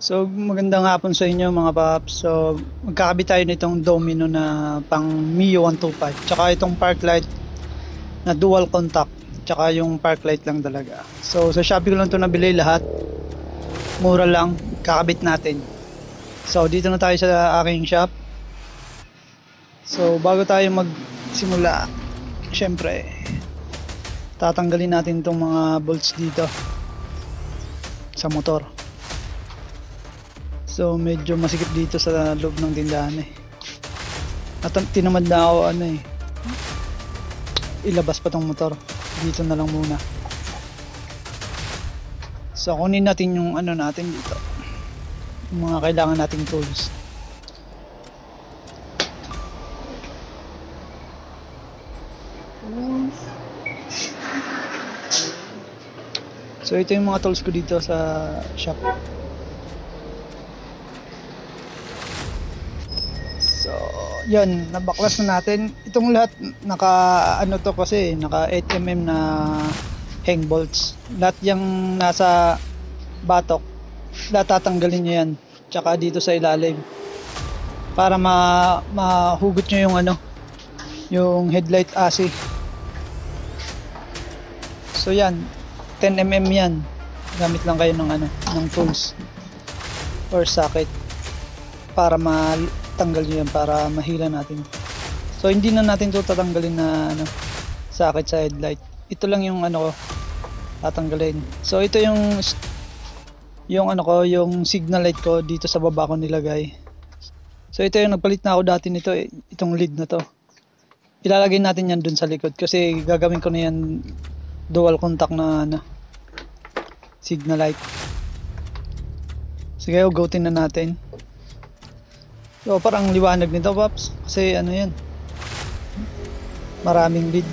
So, magandang hapon sa inyo mga paps. So, magkakabit tayo nitong domino na pang Mio 125. Tsaka itong park light na dual contact. Tsaka yung park light lang talaga. So, sa Shopee ko lang ito nabili lahat. Mura lang. Kakabit natin. So, dito na tayo sa aking shop. So, bago tayo magsimula, syempre, tatanggalin natin itong mga bolts dito sa motor. So medyo masikip dito sa loob ng tindahan eh. At tinamad na ako ilabas pa tong motor. Dito na lang muna. So kunin natin yung natin dito. Yung mga kailangan nating tools. So ito yung mga tools ko dito sa shop. So, yan, nabaklas na natin. Itong lahat naka to kasi naka 8mm na hang bolts. Lahat yung nasa batok, lahat tatanggalin nyo yan. Tsaka dito sa ilalim. Para mahugot nyo yung yung headlight AC. So yan, 10mm yan. Gamit lang kayo ng tools or socket para tanggal nyo yan, para mahila natin. So hindi na natin to tatanggalin na socket sa headlight. Ito lang yung tatanggalin. So ito yung yung signal light ko dito sa baba ko nilagay. So ito yung nagpalit na ako dati nito itong lead na to. Ilalagay natin yan dun sa likod kasi gagawin ko na yan dual contact na signal light. Sige, ugutin na natin. So parang liwanag nito paps kasi yan, maraming lead.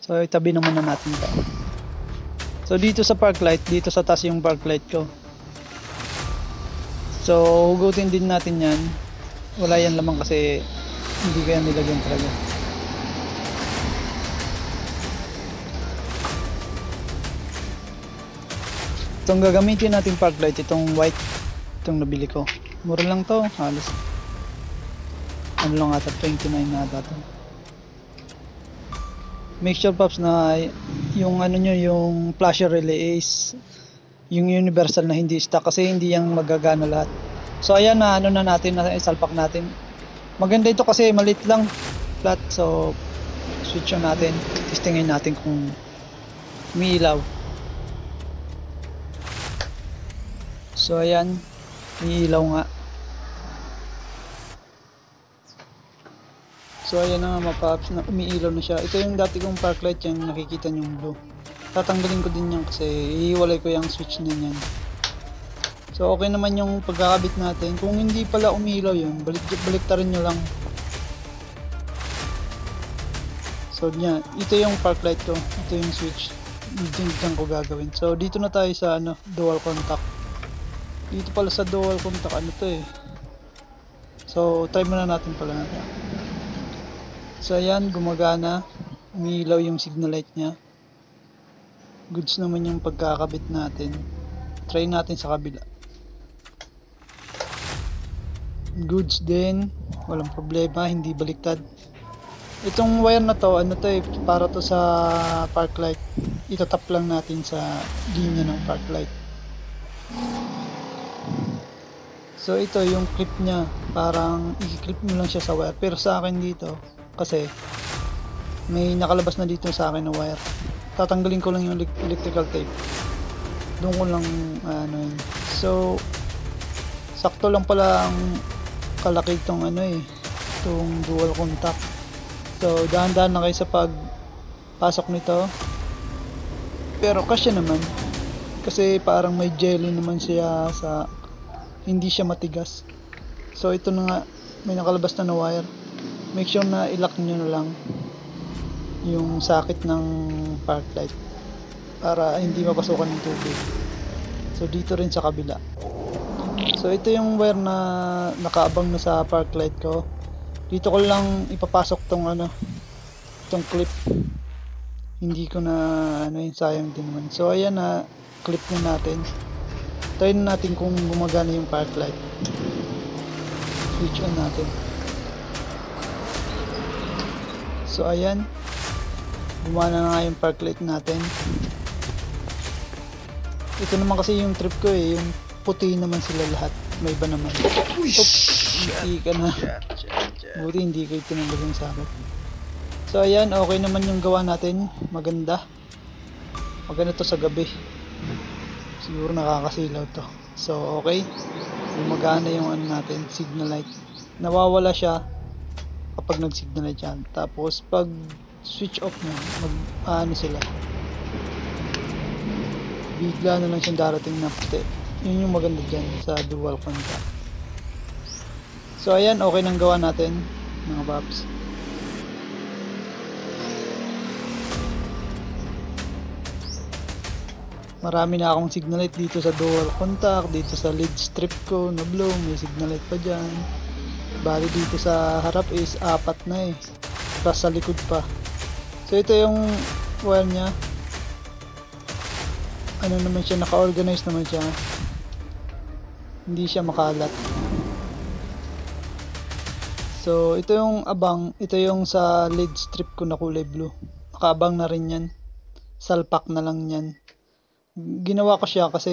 So itabi naman na natin ito. So dito sa park light, dito sa taas yung park light ko. So hugutin din natin yan. Wala yan lamang kasi hindi kaya nilagyan talaga. Itong gagamitin natin park light, itong white, itong nabili ko. Mura lang to, halos lang ata, 29 na ata to. Make sure paps na yung yung flasher relay is yung universal na hindi stock kasi hindi yang magagana lahat. So ayan na na natin, na isalpak natin. Maganda ito kasi maliit lang, flat. So switch on natin, testingin natin kung umiilaw. So ayan, umiilaw nga. So ayan na nga mga paps, na umiilaw na siya. Ito yung dati kong park light, yung nakikita nyo yung blue. Tatanggalin ko din yan kasi ihiwalay ko yung switch na yan. So okay naman yung pagkakabit natin. Kung hindi pala umiilaw yun, baliktarin nyo lang. So yan, ito yung park light ko, ito yung switch. Dyan ko gagawin. So dito na tayo sa dual contact. Dito pala sa dual contact So try muna natin pala natin. So ayan, gumagana, umiilaw yung signal light nya. Goods naman yung pagkakabit natin. Try natin sa kabila. Goods din, walang problema, hindi baliktad. Itong wire na to, para to sa park light. Itatap lang natin sa linya ng park light. So ito yung clip nya, parang i-clip mo lang siya sa wire. Pero sa akin dito, kasi may nakalabas na dito sa akin na wire. Tatanggalin ko lang yung electrical tape. Doon ko lang So sakto lang pala ang kalaki itong itong dual contact. So dahan-dahan na kayo sa pagpasok nito. Pero kasya naman kasi parang may jelly naman siya sa hindi siya matigas. So ito na nga, may nakalabas na wire. Make sure na i-lock nyo na lang yung socket ng park light para hindi mapasukan ng tubig. So dito rin sa kabila. So ito yung wire na nakaabang na sa park light ko. Dito ko lang ipapasok tong itong clip. Hindi ko na ano yun, sayang din naman. So ayan na, clip na natin. Try na natin kung gumagana yung park light. Switch on natin. So ayan, gumana na nga yung park light natin. Ito naman kasi yung trip ko eh, yung puti naman sila lahat. May iba naman. Oops, hindi ka na. Buti hindi kayo tinanggal yung sakit. So ayan, okay naman yung gawa natin. Maganda. Maganda to sa gabi. Siguro nakakasilaw to. So okay, gumagana yung ano natin, signal light. Nawawala siya kapag nag-signal light yan. Tapos pag switch off nyo, ano sila, bigla na lang siyang darating na puti. Yun yung maganda dyan sa dual contact. So ayan, okay nang gawa natin mga paps. Marami na akong signal light dito sa dual contact, dito sa lead strip ko na blue, may signal light pa dyan. Bali dito sa harap is 4 na eh, tapos sa likod pa. So ito yung wire nya, ano naman siya, naka-organize naman siya, hindi siya makalat. So ito yung abang, ito yung sa lead strip ko na kulay blue, nakaabang na rin yan, salpak na lang yan. Ginawa ko siya kasi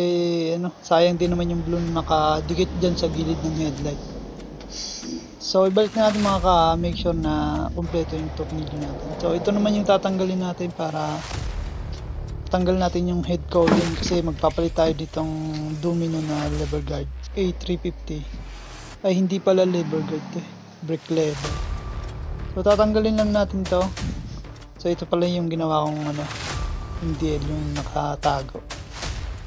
ano, sayang din naman yung blue na nakadikit dyan sa gilid ng headlight. So ibalik na natin mga ka-make sure na kompleto yung tornilyo natin. So ito naman yung tatanggalin natin para tanggal natin yung head cowling, kasi magpapalit tayo ditong domino na lever guard A350. Ay hindi pala lever guard eh, brake lever. So tatanggalin lang natin to. So ito pala yung ginawa kong ano, yung DL, yung nakatago.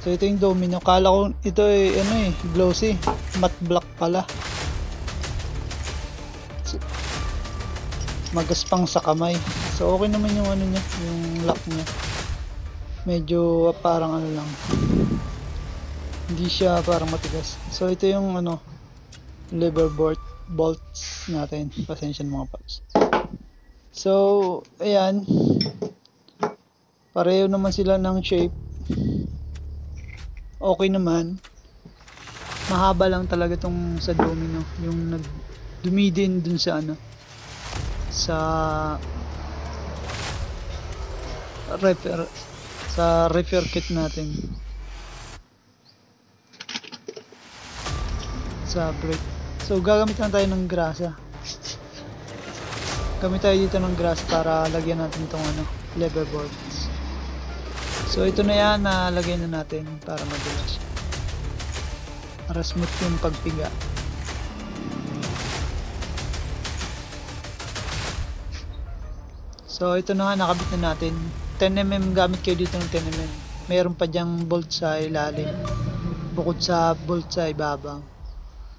So ito yung domino, kala ko ito ay ano eh, glossy, matte black pala. So, magaspang sa kamay. So okay naman yung ano niya, yung lock niya. Medyo parang ano lang, hindi siya parang matigas. So ito yung ano, lever bolts natin. Pasensya mga paps. So ayan, pareho naman sila ng shape. Okay naman. Mahaba lang talaga tong sa domino, yung dumidin dun sa ano, sa repair kit natin, sa brake. So gagamit lang tayo ng grasa. Gamit tayo dito ng grasa para lagyan natin itong ano, lever bolts. So ito na yan, nalagyan na natin para madulas siya, para smooth yung pagpiga. So ito na nga, nakabit na natin. 10mm gamit kayo dito ng 10mm. Mayroon pa dyang bolt sa ilalim bukod sa bolt sa ibabaw.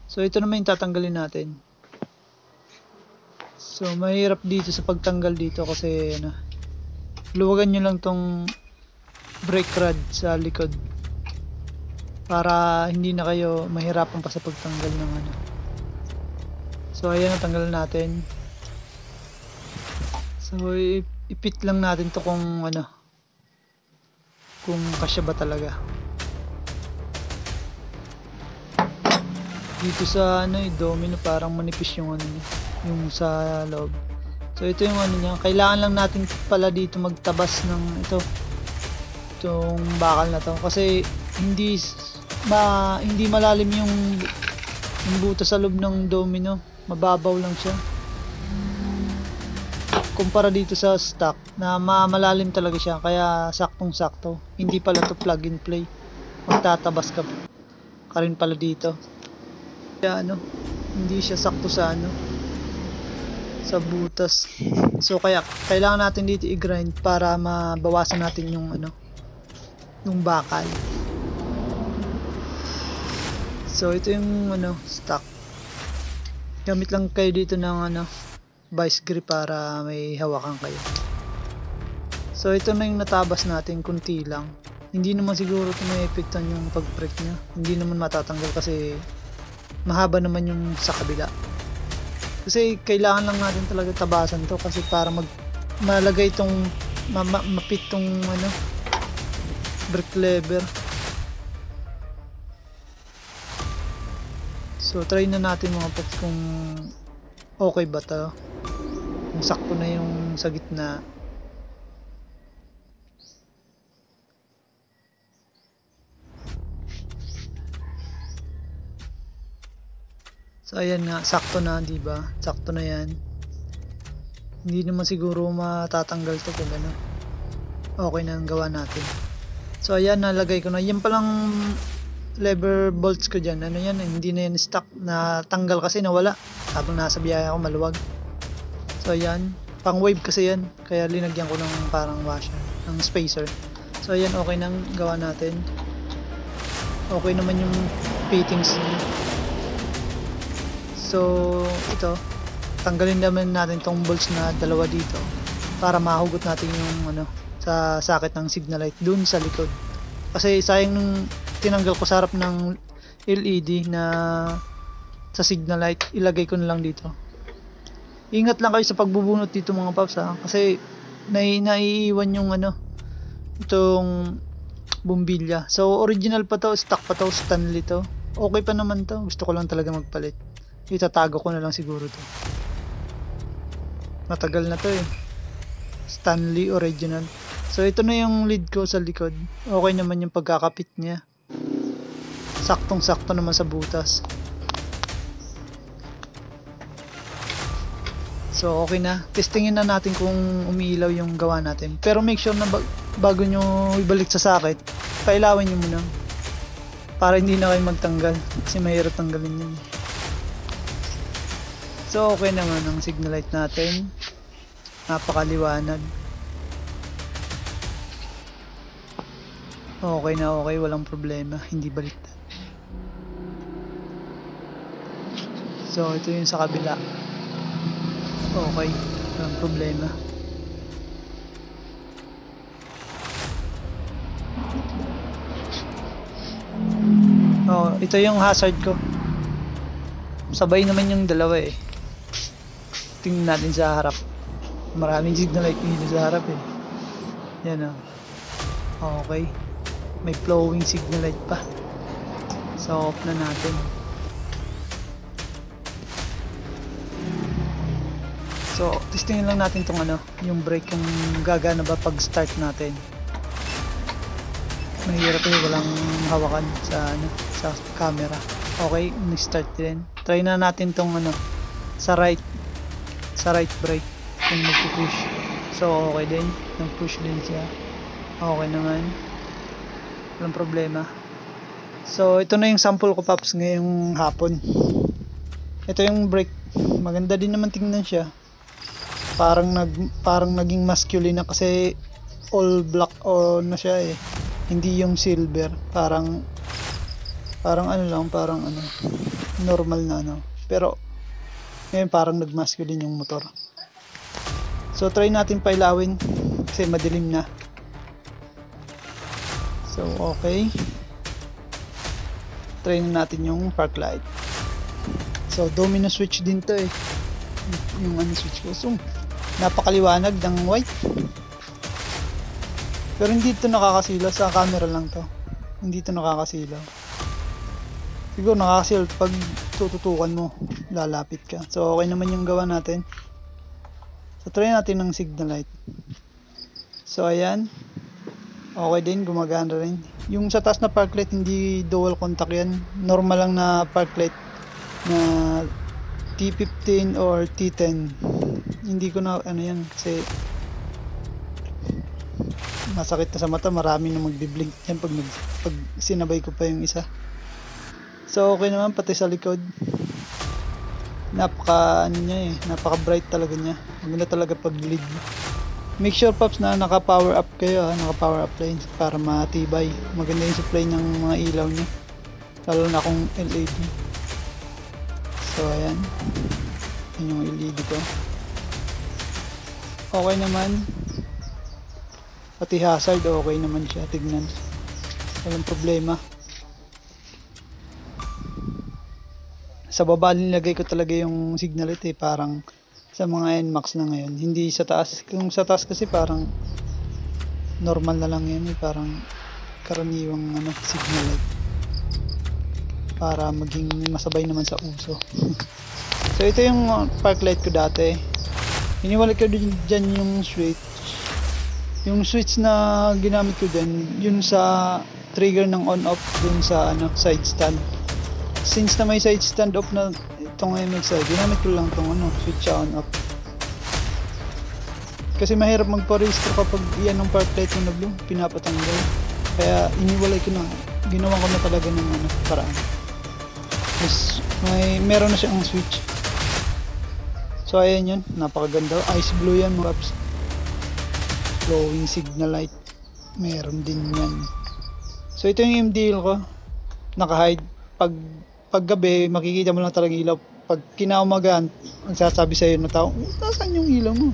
So ito naman yung tatanggalin natin. So mahirap dito sa pagtanggal dito kasi ano, luwagan nyo lang tong brake rod sa likod para hindi na kayo mahirapan pa sa pagtanggal ng ano. So ayan, natanggal natin. So ipit lang natin to kung ano, kung kasya ba talaga. Dito sa ano, domino parang manipis yung ano niya, yung sa loob. So ito yung ano niya, kailangan lang natin pala dito magtabas ng itong bakal na to kasi hindi malalim yung butas sa loob ng domino, mababaw lang siya kumpara dito sa stock na malalim talaga siya, kaya saktong sakto. Hindi pala to plug and play, magtatabas ka rin pala dito, kaya ano, hindi siya sakto sa ano, sa butas. So kaya kailangan natin dito i-grind para mabawasan natin yung ano, yung bakal. So ito yung ano, stock. Gamit lang kayo dito ng ano, vice grip para may hawakan kayo. So ito na yung natabas natin, kunti lang. Hindi naman siguro ito may epektan yung pag-break nya. Hindi naman matatanggal kasi mahaba naman yung sa kabila. Kasi kailangan lang natin talaga tabasan to kasi para malagay itong mapit tong ano, brick lever. So try na natin mga paps kung okay ba to, kung sakto na yung sa gitna. So ayan nga, sakto na, di ba? Sakto na yan. Hindi naman siguro matatanggal to kung ano. Okay na ang gawa natin. So ayan, nalagay ko na. Yan palang lever bolts ko dyan. Ano yan, hindi na yan stuck. Natanggal kasi, nawala. Habang nasa biyaya ako, maluwag. So ayan, pang wave kasi yan. Kaya linagyan ko ng parang washer, ng spacer. So ayan, okay nang gawa natin. Okay naman yung fittings niya. So ito, tanggalin naman natin tong bolts na dalawa dito para mahugot natin yung ano, sa socket ng signal light dun sa likod. Kasi sayang nung tinanggal ko sa harap ng LED na sa signal light, ilagay ko na lang dito. Ingat lang kayo sa pagbubunot dito mga paps ha, kasi naiiwan yung ano, itong bumbilya. So original pa to, stock pa to, Stanley to. Okay pa naman to, gusto ko lang talaga magpalit. Itatago ko na lang siguro to. Matagal na to eh. Stanley original. So ito na yung lead ko sa likod. Okay naman yung pagkakapit niya. Saktong sakto naman sa butas. So okay na. Testingin na natin kung umiilaw yung gawa natin. Pero make sure na bago nyo ibalik sa socket, pailawin nyo muna. Para hindi na kayo magtanggal. Kasi mahirap tanggalin yun. So okay naman ang signal light natin. Napakaliwanag. Okay na okay, walang problema, hindi baliktad. So ito yung sa kabila. Okay, walang problema. Oh, ito yung hazard ko. Sabay naman yung dalawa eh. Tingnan natin sa harap. Maraming signal light dito sa harap eh. Yan oh. Okay. May flowing signal light pa. So off na natin. So testingin lang natin tong ano, yung brake kung gagana ba pag start natin. Mahirap eh, walang hawakan sa ano, sa camera. Okay, ni-start din. Try na natin tong ano, sa right brake kung mag-push. So okay din, nag-push din siya. Okay naman, walang problema. So ito na yung sample ko paps ngayong hapon. Ito yung brake, maganda din naman tingnan siya. Parang naging masculine na kasi all black na siya eh. Hindi yung silver, parang ano lang, parang ano, normal na ano. Pero ngayon parang nag-masculine yung motor. So try natin pailawin kasi madilim na. So okay. Try na natin yung park light. So domino switch din to eh. Yung ano switch ko. So napakaliwanag ng white. Pero hindi ito nakakasilaw, sa camera lang to. Hindi ito nakakasilaw. Siguro nakakasilaw pag tututukan mo, lalapit ka. So okay naman yung gawa natin. So try natin ng signal light. So ayan. Okay din, gumagana rin. Yung sa taas na park light, hindi dual contact yan. Normal lang na park light na T15 or T10. Hindi ko na ano yan kasi masakit na sa mata, marami na magbi-blink yan pag sinabay ko pa yung isa. So okay naman, pati sa likod napaka ano niya eh, napaka bright talaga niya. Maganda talaga pag lead. Make sure paps na naka power up kayo ha, naka power up lines para matibay. Maganda yung supply ng mga ilaw niya, lalo na kung LED. So ayan, yun yung LED ko. Okay naman, pati hazard okay naman siya, tignan, walang problema. Sa baba nilagay ko talaga yung signal light eh, parang sa mga NMAX na ngayon, hindi sa taas. Kung sa taas kasi parang normal na lang yan eh, parang karaniwang ano, signal light para maging masabay naman sa uso. So ito yung park light ko dati. Iniwalay ko dyan yung switch. Yung switch na ginamit ko dyan, yun sa trigger ng on off dun sa ano, side stand. Since na may side stand off na itong MXI, ginamit ko lang itong ano, switch on off. Kasi mahirap magpa-restore kapag yan ng park light mo na blue, pinapatanggal. Kaya iniwalay ko na, ginawa ko na talaga ng ano, paraan. Yes, meron na siyang switch. So ayan yun, napakaganda. Ice blue yan mga paps. Glowing signal light. Meron din yan. So ito yung MDL ko. Naka-hide. Pag gabi, makikita mo lang talaga ilaw. Pag kinaumagaan, magsasabi sa'yo na tao, nasaan yung ilaw mo?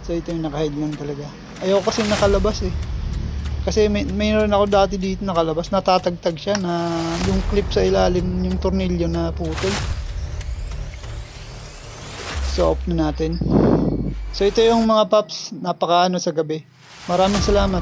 So ito yung naka-hide lang talaga. Ayoko kasi nakalabas eh. Kasi mayroon ako dati dito nakalabas, natatagtag siya na yung clip sa ilalim, yung tornilyo na putol. So off na natin. So ito yung mga paps, napakaano sa gabi. Maraming salamat.